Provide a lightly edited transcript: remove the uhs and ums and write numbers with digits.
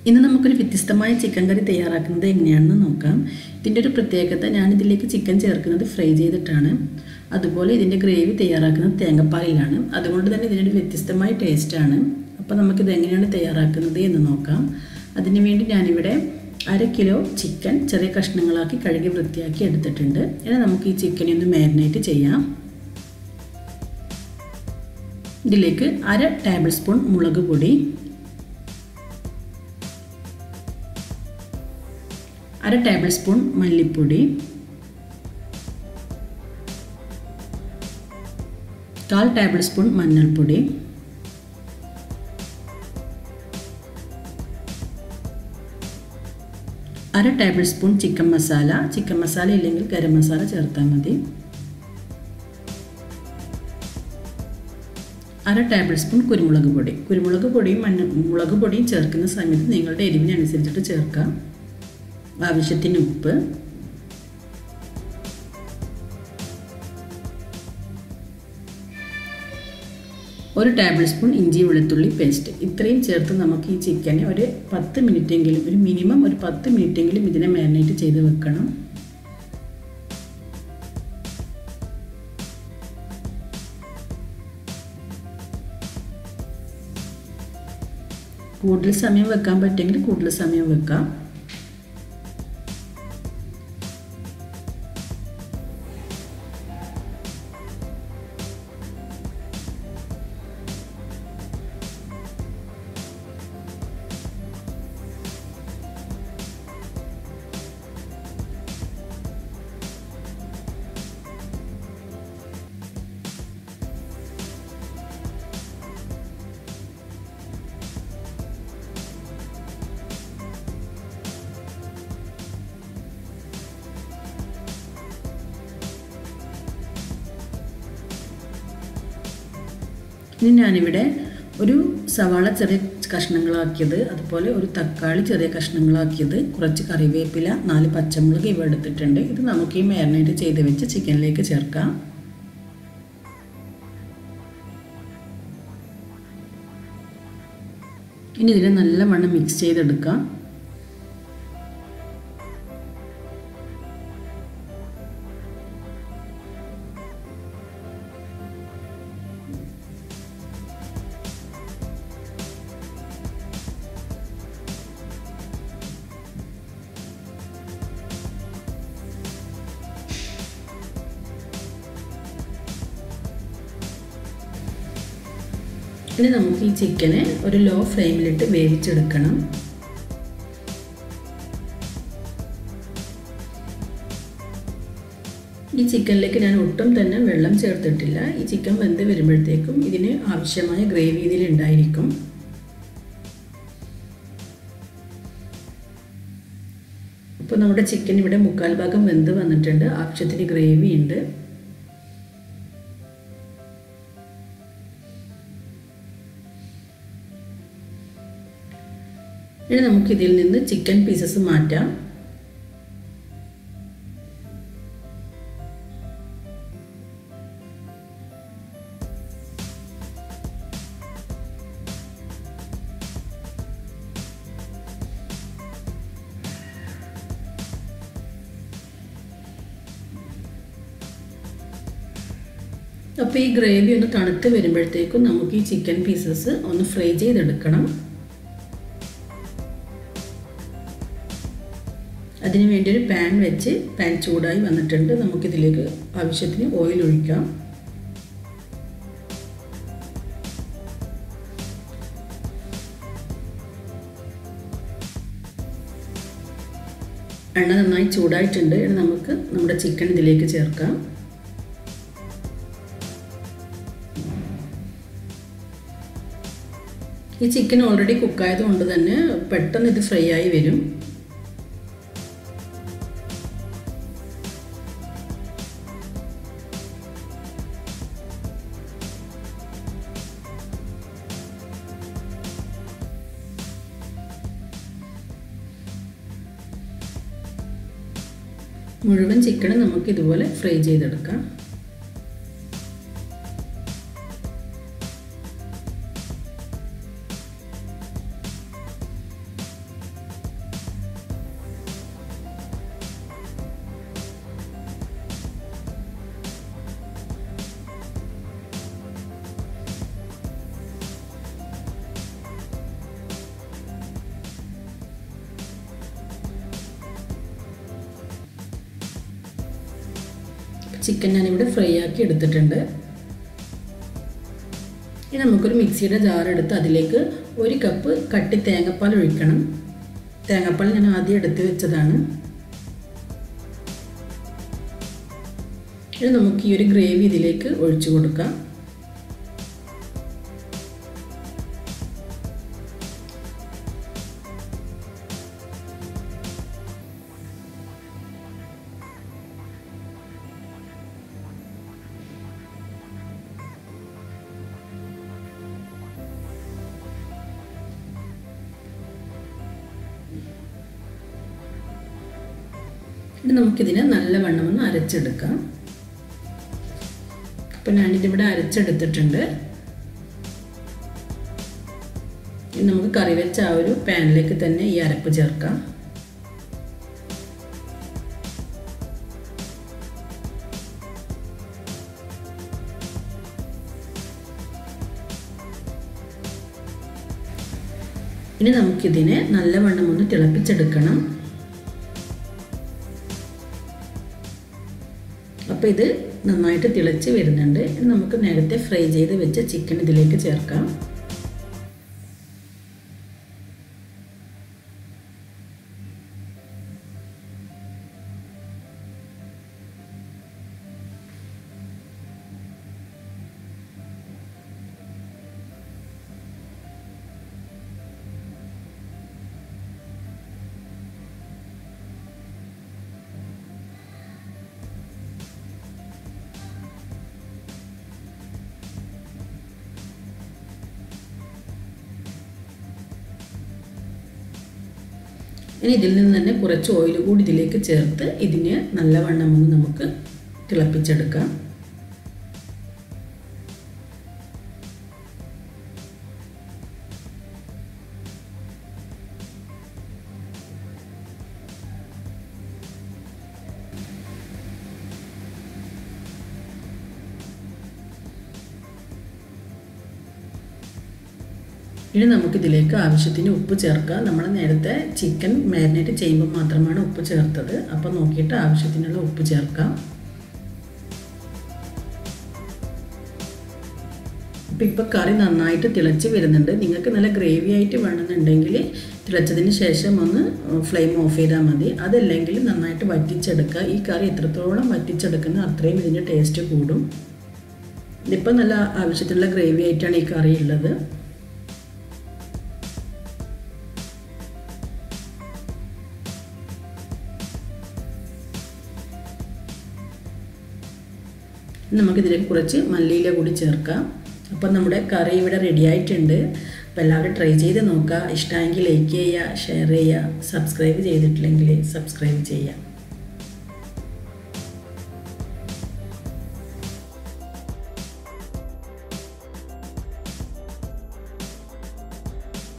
ഇന്ന് നമുക്കൊരു വ്യത്യസ്തമായ ചിക്കൻ കറി തയ്യാറാക്കുന്നത് എങ്ങനെയാണെന്ന് നോക്കാം. ഇതിൻ്റെ ഒരു പ്രത്യേകത, ഞാനിതിലേക്ക് ചിക്കൻ ചേർക്കുന്നത് ഫ്രൈ ചെയ്തിട്ടാണ്. അതുപോലെ ഇതിൻ്റെ ഗ്രേവി തയ്യാറാക്കുന്നത് തേങ്ങാപ്പാലിലാണ്. അതുകൊണ്ട് തന്നെ ഇതിനൊരു വ്യത്യസ്തമായ ടേസ്റ്റാണ്. അപ്പോൾ നമുക്കിത് എങ്ങനെയാണ് തയ്യാറാക്കുന്നത് എന്ന് നോക്കാം. അതിനുവേണ്ടി ഞാനിവിടെ 1/2 കിലോ ചിക്കൻ ചെറിയ കഷ്ണങ്ങളാക്കി കഴുകി വൃത്തിയാക്കി എടുത്തിട്ടുണ്ട്. ഇനി നമുക്ക് ഈ ചിക്കനെ ഒന്ന് മാരിനേറ്റ് ചെയ്യാം. ഇതിലേക്ക് 1/2 ടേബിൾ സ്പൂൺ മുളക് പൊടി, 1/2 ടേബിൾ സ്പൂൺ മല്ലിപ്പൊടി, 1/4 ടേബിൾ സ്പൂൺ മഞ്ഞൾപ്പൊടി, 1/2 table spoon chicken masala. Chicken masala ഇല്ലെങ്കിൽ ഗരം മസാല ചേർത്താൽ മതി. 1/2 ടേബിൾ സ്പൂൺ കുരുമുളക് പൊടി. കുരുമുളക് പൊടിയും മുളക് പൊടിയും ചേർക്കുന്ന സമയത്ത് നിങ്ങളുടെ എരിവിനനുസരിച്ചിട്ട് ചേർക്കാം. ആവശ്യത്തിന് ഉപ്പ്, ഒരു ടേബിൾ സ്പൂൺ ഇഞ്ചി വെളുത്തുള്ളി പേസ്റ്റ്. ഇത്രയും ചേർത്ത് നമുക്ക് ഈ ചിക്കനെ ഒരു 10 മിനിറ്റെങ്കിലും, ഒരു മിനിമം ഒരു 10 മിനിറ്റെങ്കിലും ഇതിനെ മാരിനേറ്റ് ചെയ്ത് വെക്കണം. കൂടുതൽ സമയം വെക്കാൻ പറ്റുമെങ്കിൽ കൂടുതൽ സമയം വെക്കാം. ഇനി ഞാനിവിടെ ഒരു സവാള ചെറിയ കഷ്ണങ്ങളാക്കിയത്, അതുപോലെ ഒരു തക്കാളി ചെറിയ കഷ്ണങ്ങളാക്കിയത്, കുറച്ച് കറിവേപ്പില, 4 പച്ചമുളക് ഇവ എടുത്തിട്ടുണ്ട്. ഇത് നമുക്ക് ഈ മാരിനേറ്റ് ചെയ്ത് വെച്ച് ചിക്കനിലേക്ക് ചേർക്കാം. ഇനി ഇതിനെ നല്ലവണ്ണം മിക്സ് ചെയ്തെടുക്കാം. ഇനി നമുക്ക് ഈ ചിക്കനെ ഒരു ലോ ഫ്ലെയിമിലിട്ട് വേവിച്ചെടുക്കണം. ഈ ചിക്കനിലേക്ക് ഞാൻ ഒട്ടും തന്നെ വെള്ളം ചേർത്തിട്ടില്ല. ഈ ചിക്കൻ വെന്ത് വരുമ്പോഴത്തേക്കും ഇതിന് ആവശ്യമായ ഗ്രേവി ഇതിലുണ്ടായിരിക്കും. ഇപ്പോൾ നമ്മുടെ ചിക്കൻ ഇവിടെ 1/4 ഭാഗം വെന്ത് വന്നിട്ടുണ്ട്. ആവശ്യത്തിന് ഗ്രേവി ഉണ്ട്. ഇനി നമുക്കിതിൽ നിന്ന് ചിക്കൻ പീസസ് മാറ്റാം. അപ്പോൾ ഈ ഗ്രേവി ഒന്ന് തണുത്ത് വരുമ്പോഴത്തേക്കും നമുക്ക് ഈ ചിക്കൻ പീസസ് ഒന്ന് ഫ്രൈ ചെയ്തെടുക്കണം. അതിനു വേണ്ടി ഒരു പാൻ വെച്ച്, പാൻ ചൂടായി വന്നിട്ടുണ്ട്. നമുക്കിതിലേക്ക് ആവശ്യത്തിന് ഓയിൽ ഒഴിക്കാം. എണ്ണ നന്നായി ചൂടായിട്ടുണ്ട്. ഇനി നമുക്ക് നമ്മുടെ ചിക്കൻ ഇതിലേക്ക് ചേർക്കാം. ഈ ചിക്കൻ ഓൾറെഡി കുക്കായതുകൊണ്ട് തന്നെ പെട്ടെന്ന് ഇത് ഫ്രൈ ആയി വരും. മുഴുവൻ ചിക്കനും നമുക്ക് ഇതുപോലെ ഫ്രൈ ചെയ്തെടുക്കാം. ചിക്കൻ ഞാനിവിടെ ഫ്രൈ ആക്കി എടുത്തിട്ടുണ്ട്. ഇനി നമുക്കൊരു മിക്സിയുടെ ജാർ എടുത്ത് അതിലേക്ക് 1 കപ്പ് കട്ടി തേങ്ങാപ്പാൽ ഒഴിക്കണം. തേങ്ങാപ്പാൽ ഞാൻ ആദ്യം എടുത്ത് വെച്ചതാണ്. ഇനി നമുക്ക് ഈ ഒരു ഗ്രേവി ഇതിലേക്ക് ഒഴിച്ചു കൊടുക്കാം. ഇനി നമുക്കിതിനെ നല്ലവണ്ണം ഒന്ന് അരച്ചെടുക്കാം. അപ്പോൾ ഞാനിതിവിടെ അരച്ചെടുത്തിട്ടുണ്ട്. ഇനി നമുക്ക് കറി വെച്ച ആ ഒരു പാനിലേക്ക് തന്നെ ഈ അരപ്പ് ചേർക്കാം. ഇനി നമുക്കിതിനെ നല്ലവണ്ണം ഒന്ന് തിളപ്പിച്ചെടുക്കണം. അപ്പോൾ ഇത് നന്നായിട്ട് തിളച്ച് വരുന്നുണ്ട്. ഇനി നമുക്ക് നേരത്തെ ഫ്രൈ ചെയ്ത് വെച്ച ചിക്കൻ ഇതിലേക്ക് ചേർക്കാം. ഇനി ഇതിൽ നിന്ന് തന്നെ കുറച്ച് ഓയിൽ കൂടി ഇതിലേക്ക് ചേർത്ത് ഇതിനെ നല്ലവണ്ണം ഒന്ന് നമുക്ക് തിളപ്പിച്ചെടുക്കാം. ഇനി നമുക്കിതിലേക്ക് ആവശ്യത്തിന് ഉപ്പ് ചേർക്കാം. നമ്മൾ നേരത്തെ ചിക്കൻ മാരിനേറ്റ് ചെയ്യുമ്പോൾ മാത്രമാണ് ഉപ്പ് ചേർത്തത്. അപ്പോൾ നോക്കിയിട്ട് ആവശ്യത്തിനുള്ള ഉപ്പ് ചേർക്കാം. ഇപ്പോൾ കറി നന്നായിട്ട് തിളച്ച് വരുന്നുണ്ട്. നിങ്ങൾക്ക് നല്ല ഗ്രേവി ആയിട്ട് വേണമെന്നുണ്ടെങ്കിൽ തിളച്ചതിന് ശേഷം ഒന്ന് ഫ്ലെയിം ഓഫ് ചെയ്താൽ മതി. അതല്ലെങ്കിൽ നന്നായിട്ട് വറ്റിച്ചെടുക്കുക. ഈ കറി എത്രത്തോളം വറ്റിച്ചെടുക്കുന്നത് അത്രയും ഇതിൻ്റെ ടേസ്റ്റ് കൂടും. ഇതിപ്പോൾ നല്ല ആവശ്യത്തിനുള്ള ഗ്രേവി ആയിട്ടാണ് ഈ കറി ഉള്ളത്. നമുക്കിതിലേക്ക് കുറച്ച് മല്ലിയില കൂടി ചേർക്കാം. അപ്പം നമ്മുടെ കറി ഇവിടെ റെഡി ആയിട്ടുണ്ട്. അപ്പോൾ എല്ലാവരും ട്രൈ ചെയ്ത് നോക്കുക. ഇഷ്ടമെങ്കിൽ ലൈക്ക് ചെയ്യുക, ഷെയർ ചെയ്യുക, സബ്സ്ക്രൈബ് ചെയ്തിട്ടില്ലെങ്കിൽ സബ്സ്ക്രൈബ് ചെയ്യുക.